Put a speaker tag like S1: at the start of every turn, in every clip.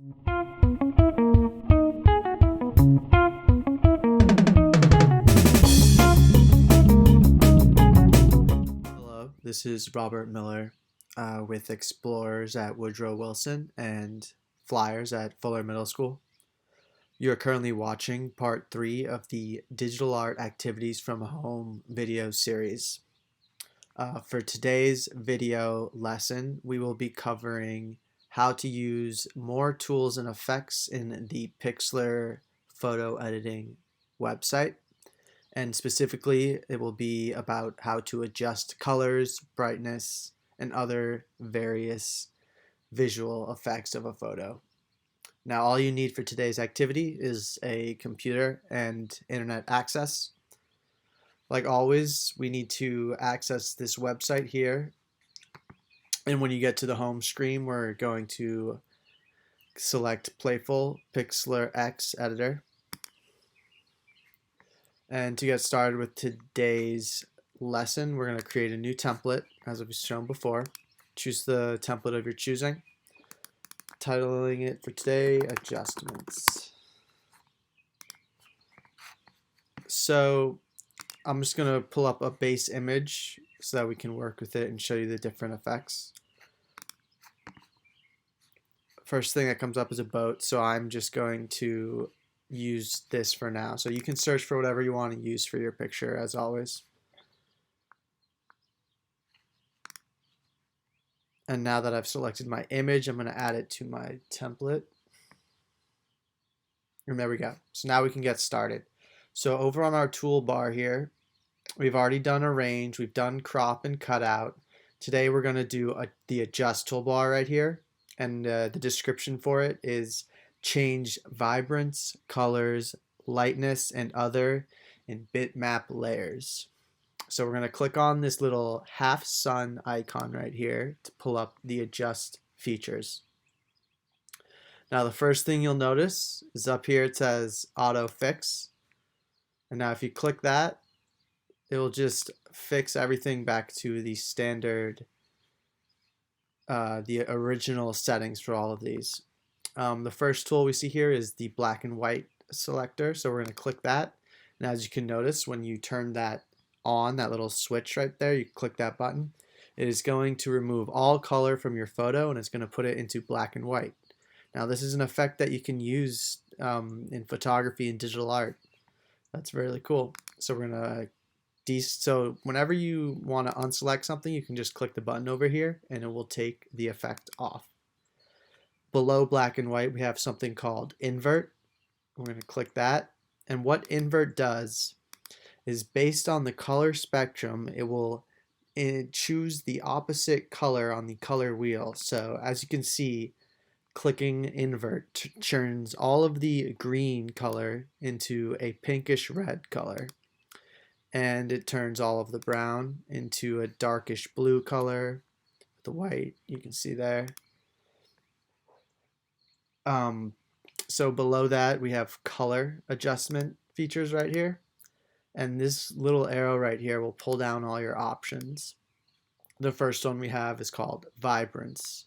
S1: Hello, this is Robert Miller with Explorers at Woodrow Wilson and Flyers at Fuller Middle School. You are currently watching part 3 of the Digital Art Activities from Home video series. For today's video lesson, we will be covering how to use more tools and effects in the Pixlr photo editing website. And specifically, it will be about how to adjust colors, brightness, and other various visual effects of a photo. Now, all you need for today's activity is a computer and internet access. Like always, we need to access this website here. And when you get to the home screen, we're going to select Playful Pixlr X Editor. And to get started with today's lesson, we're going to create a new template, as I've shown before. Choose the template of your choosing. Titling it for today, Adjustments. So I'm just going to pull up a base image so that we can work with it and show you the different effects. First thing that comes up is a boat, so I'm just going to use this for now. So you can search for whatever you want to use for your picture, as always. And now that I've selected my image, I'm going to add it to my template. And there we go. So now we can get started. So over on our toolbar here, we've already done arrange, we've done crop and cutout. Today we're going to do the adjust toolbar right here. And the description for it is change vibrance, colors, lightness, and other in bitmap layers. So we're going to click on this little half sun icon right here to pull up the adjust features. Now the first thing you'll notice is up here it says auto fix. And now if you click that, it will just fix everything back to the standard, the original settings for all of these. The first tool we see here is the black and white selector, so we're going to click that. And as you can notice, when you turn that on, that little switch right there, you click that button, it is going to remove all color from your photo and it's going to put it into black and white. Now this is an effect that you can use in photography and digital art. That's really cool. So we're going to so whenever you want to unselect something, you can just click the button over here and it will take the effect off. Below black and white, we have something called Invert. We're going to click that. And what Invert does is based on the color spectrum, it will choose the opposite color on the color wheel. So as you can see, clicking Invert turns all of the green color into a pinkish red color. And it turns all of the brown into a darkish blue color. The white, you can see there. So below that we have color adjustment features right here, and this little arrow right here will pull down all your options. The first one we have is called Vibrance,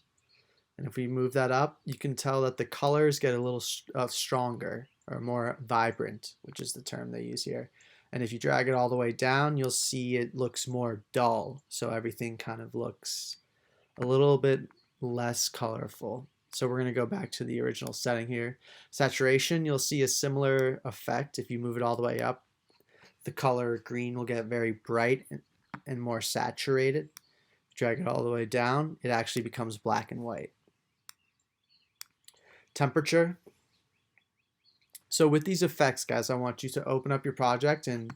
S1: and if we move that up, you can tell that the colors get a little stronger or more vibrant, which is the term they use here. And if you drag it all the way down, you'll see it looks more dull, so everything kind of looks a little bit less colorful. So we're going to go back to the original setting here. Saturation, you'll see a similar effect if you move it all the way up. The color green will get very bright and more saturated. Drag it all the way down, it actually becomes black and white. Temperature. So with these effects, guys, I want you to open up your project and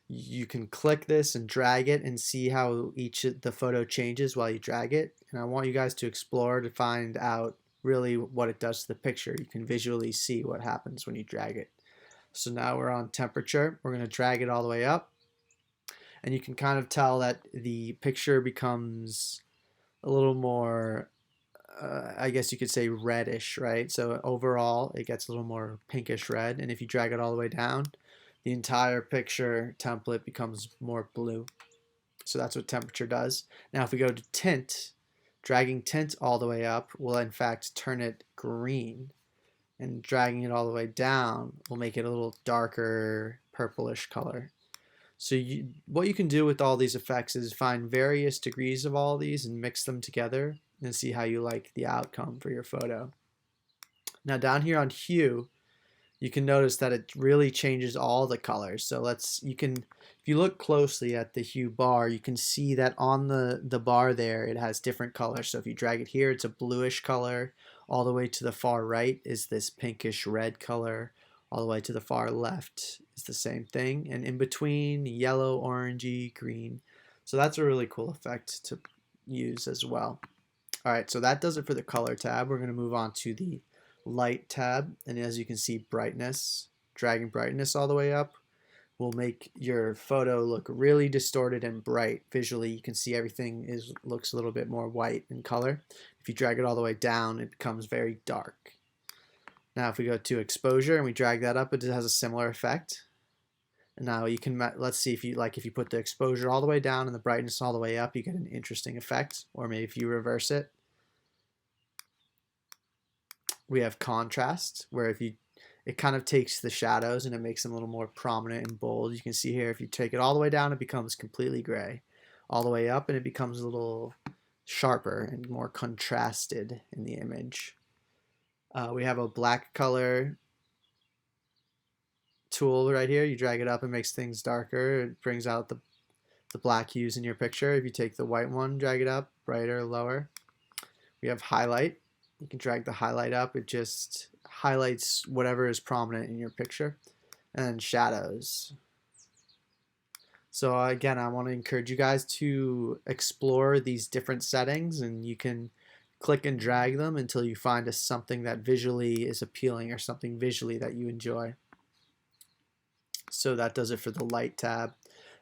S1: you can click this and drag it and see how each of the photo changes while you drag it. And I want you guys to explore to find out really what it does to the picture. You can visually see what happens when you drag it. So now we're on temperature. We're going to drag it all the way up. And you can kind of tell that the picture becomes a little more, I guess you could say reddish, right? So overall, it gets a little more pinkish red. And if you drag it all the way down, the entire picture template becomes more blue. So that's what temperature does. Now if we go to tint, dragging tint all the way up will in fact turn it green. and dragging it all the way down will make it a little darker purplish color. So what you can do with all these effects is find various degrees of all these and mix them together and see how you like the outcome for your photo. Now down here on hue, you can notice that it really changes all the colors. So if you look closely at the hue bar, you can see that on the bar there, it has different colors. So if you drag it here, it's a bluish color. All the way to the far right is this pinkish red color. All the way to the far left is the same thing. And in between, yellow, orangey, green. So that's a really cool effect to use as well. All right, so that does it for the color tab. We're going to move on to the light tab, and as you can see, brightness, dragging brightness all the way up will make your photo look really distorted and bright. Visually, you can see everything looks a little bit more white in color. If you drag it all the way down, it becomes very dark. Now if we go to exposure and we drag that up, it has a similar effect. And now you can, let's see if you put the exposure all the way down and the brightness all the way up, you get an interesting effect. Or maybe if you reverse it, we have contrast, where it kind of takes the shadows and it makes them a little more prominent and bold. You can see here, if you take it all the way down, it becomes completely gray. All the way up, and it becomes a little sharper and more contrasted in the image. We have a black color tool right here. You drag it up, and makes things darker. It brings out the black hues in your picture. If you take the white one, drag it up, brighter, lower. We have highlight. You can drag the highlight up. It just highlights whatever is prominent in your picture. And then shadows. So again, I want to encourage you guys to explore these different settings, and you can click and drag them until you find something that visually is appealing or something visually that you enjoy. So that does it for the light tab.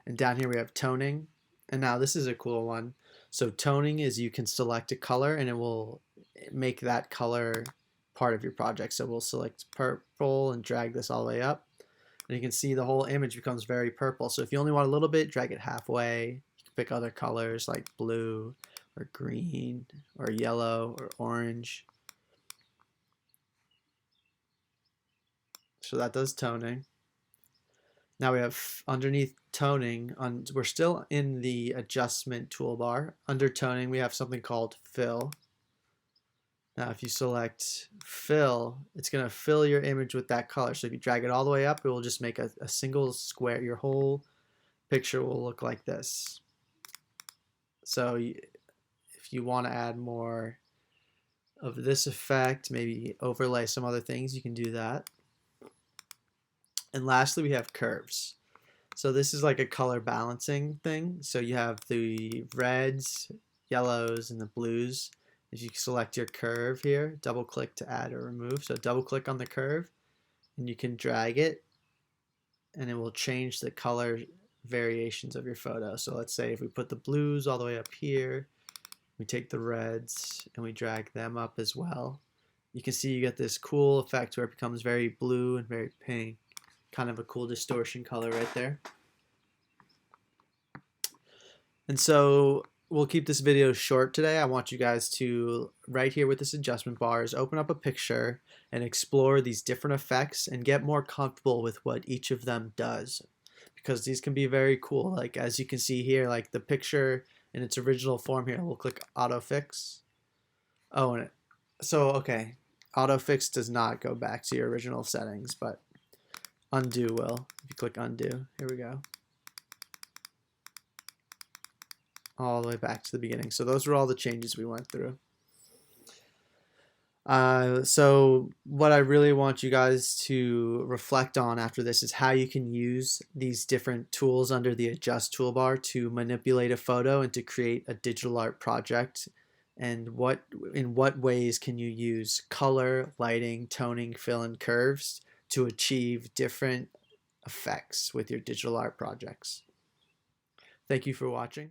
S1: And down here we have toning. And now this is a cool one. So toning is you can select a color and it will make that color part of your project. So we'll select purple and drag this all the way up. And you can see the whole image becomes very purple. So if you only want a little bit, drag it halfway. You can pick other colors like blue or green or yellow or orange. So that does toning. Now we have underneath toning, we're still in the adjustment toolbar. Under toning, we have something called fill. Now if you select fill, it's going to fill your image with that color. So if you drag it all the way up, it will just make a single square. Your whole picture will look like this. So if you want to add more of this effect, maybe overlay some other things, you can do that. And lastly, we have curves. So this is like a color balancing thing. So you have the reds, yellows, and the blues. If you select your curve here, double click to add or remove. So double click on the curve and you can drag it and it will change the color variations of your photo. So let's say if we put the blues all the way up here, we take the reds and we drag them up as well. You can see you get this cool effect where it becomes very blue and very pink. Kind of a cool distortion color right there. And so we'll keep this video short today. I want you guys to, right here with this adjustment bars, open up a picture and explore these different effects and get more comfortable with what each of them does, because these can be very cool. Like as you can see here, like the picture in its original form here, we'll click auto fix. Oh, and okay, auto fix does not go back to your original settings, but undo will. If you click undo, here we go. All the way back to the beginning. So those were all the changes we went through. So what I really want you guys to reflect on after this is how you can use these different tools under the adjust toolbar to manipulate a photo and to create a digital art project, and in what ways can you use color, lighting, toning, fill, and curves to achieve different effects with your digital art projects. Thank you for watching.